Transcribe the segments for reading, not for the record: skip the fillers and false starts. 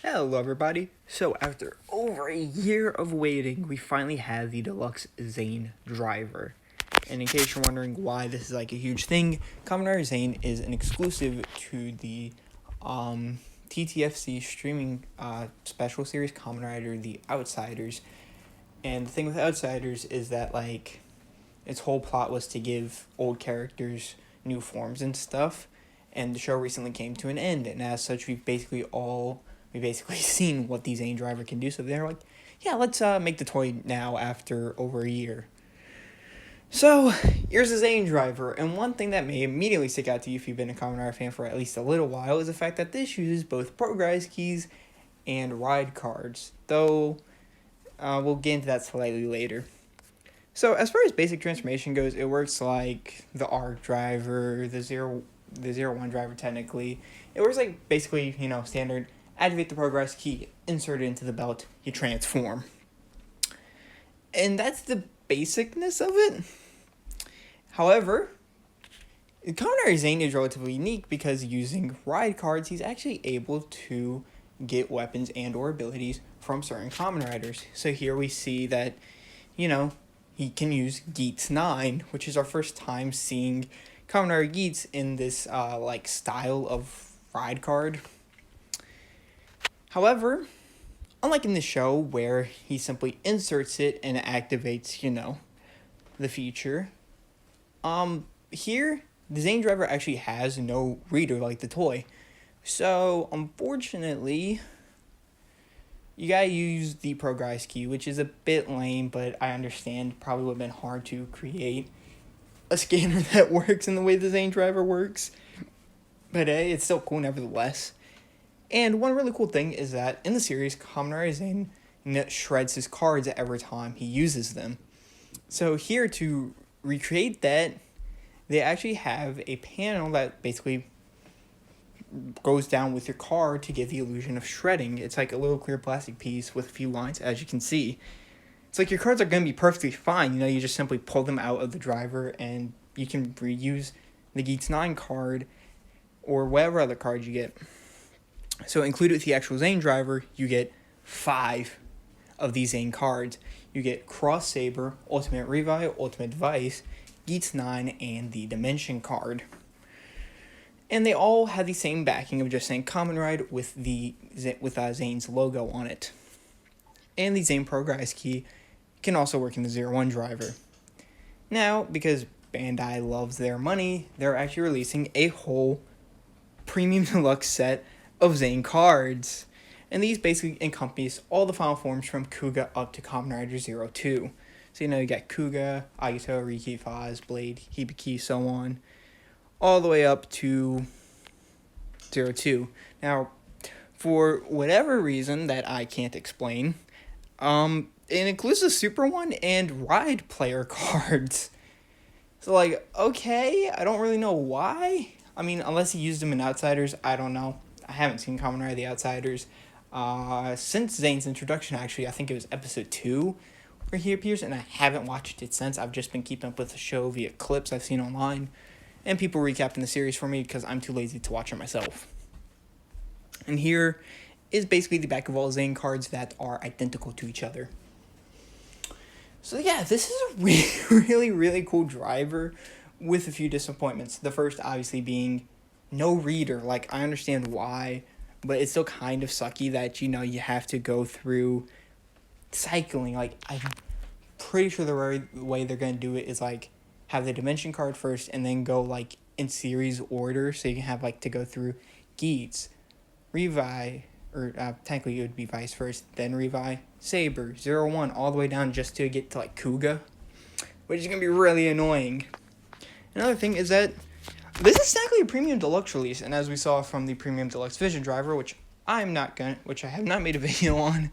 Hello, everybody. So, after over a year of waiting, we finally have the deluxe Zein driver. And in case you're wondering why this is like a huge thing, Kamen Rider Zein is an exclusive to the TTFC streaming special series Kamen Rider The Outsiders. And the thing with Outsiders is that like its whole plot was to give old characters new forms and stuff. And the show recently came to an end, and as such, we've basically seen what the Zein driver can do. So they're like, yeah, let's make the toy now after over a year. So here's the Zein driver, and one thing that may immediately stick out to you if you've been a Kamen Rider fan for at least a little while is the fact that this uses both progress keys and ride cards. Though we'll get into that slightly later. So as far as basic transformation goes, it works like the arc driver, the 0-1 driver technically. It works like basically, standard activate the progress key, insert it into the belt, you transform. And that's the basicness of it. However, Kamen Rider Zein is relatively unique because using ride cards, he's actually able to get weapons and or abilities from certain Kamen Riders. So here we see that, he can use Geats 9, which is our first time seeing Kamen Rider Geats in this style of ride card. However, unlike in the show where he simply inserts it and activates, the feature, here the Zein driver actually has no reader like the toy. So unfortunately, you gotta use the progress key, which is a bit lame, but I understand probably would have been hard to create a scanner that works in the way the Zein driver works. But hey, it's still cool nevertheless. And one really cool thing is that in the series, Kamen Rider Zein shreds his cards every time he uses them. So here to recreate that, they actually have a panel that basically goes down with your card to give the illusion of shredding. It's like a little clear plastic piece with a few lines, as you can see. It's like your cards are going to be perfectly fine. You just simply pull them out of the driver and you can reuse the Geats 9 card or whatever other card you get. So included with the actual Zein driver, you get 5 of these Zein cards. You get Cross Saber, Ultimate Revive, Ultimate Vice, Geats 9, and the Dimension card. And they all have the same backing of just saying Kamen Rider with Zein's logo on it. And the Zein progress key can also work in the 0-1 driver. Now, because Bandai loves their money, they're actually releasing a whole premium deluxe set of Zein cards. And these basically encompass all the final forms from Kuga up to Kamen Rider 02. So you got Kuga, Agito, Riki, Faz, Blade, Hibiki, so on, all the way up to 02. Now, for whatever reason that I can't explain, it includes the Super 1 and Ride player cards. So, okay, I don't really know why. I mean, unless he used them in Outsiders, I don't know. I haven't seen Kamen Rider The Outsiders since Zein's introduction, actually. I think it was episode 2 where he appears, and I haven't watched it since. I've just been keeping up with the show via clips I've seen online, and people recapping the series for me because I'm too lazy to watch it myself. And here is basically the back of all Zein cards that are identical to each other. So yeah, this is a really, really, really cool driver with a few disappointments. The first obviously being no reader. I understand why, but it's still kind of sucky that, you have to go through cycling. I'm pretty sure the way they're going to do it is, have the Dimension card first and then go, in series order. So you can have, to go through Geats, Revi, or technically it would be Vice first, then Revi, Saber, 0-1, all the way down just to get to, Kuga, which is going to be really annoying. Another thing is that this is technically a Premium Deluxe release, and as we saw from the Premium Deluxe Vision driver, which I have not made a video on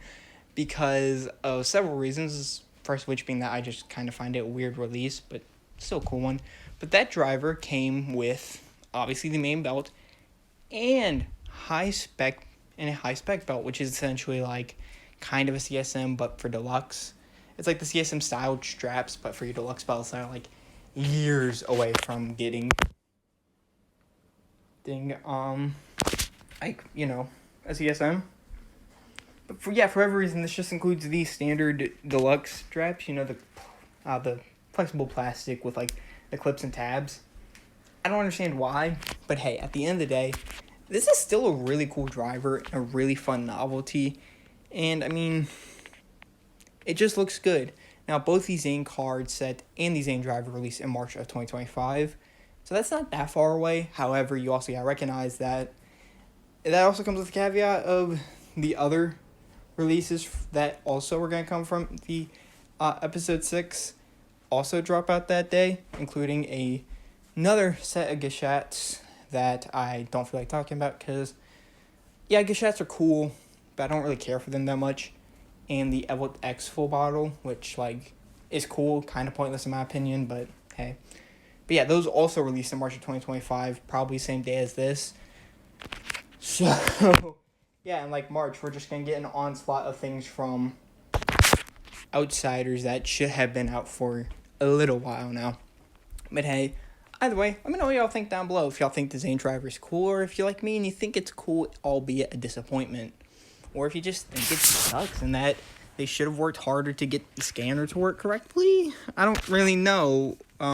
because of several reasons, first of which being that I just kind of find it a weird release, but still a cool one. But that driver came with, obviously, the main belt and a high spec belt, which is essentially kind of a CSM, but for deluxe. It's like the CSM styled straps, but for your deluxe belts that are years away from getting a CSM. But for whatever reason, this just includes the standard deluxe straps. You know, the flexible plastic with like the clips and tabs. I don't understand why, but hey, at the end of the day, this is still a really cool driver, a really fun novelty, and I mean, it just looks good. Now, both the Zein card set and the Zein driver released in March of 2025, so that's not that far away. However, you also gotta recognize that also comes with the caveat of the other releases that also were gonna come from the episode 6 also drop out that day, including another set of gashets that I don't feel like talking about because, yeah, gashets are cool, but I don't really care for them that much. And the Evolt X full bottle, which, like, is cool, kind of pointless in my opinion, but hey. But yeah, those also released in March of 2025, probably same day as this. So, yeah, in, like, March, we're just going to get an onslaught of things from outsiders that should have been out for a little while now. But hey, either way, let me know what y'all think down below. If y'all think the Zein driver is cool, or if you're like me and you think it's cool, albeit a disappointment. Or if you just think it sucks and that they should have worked harder to get the scanner to work correctly. I don't really know.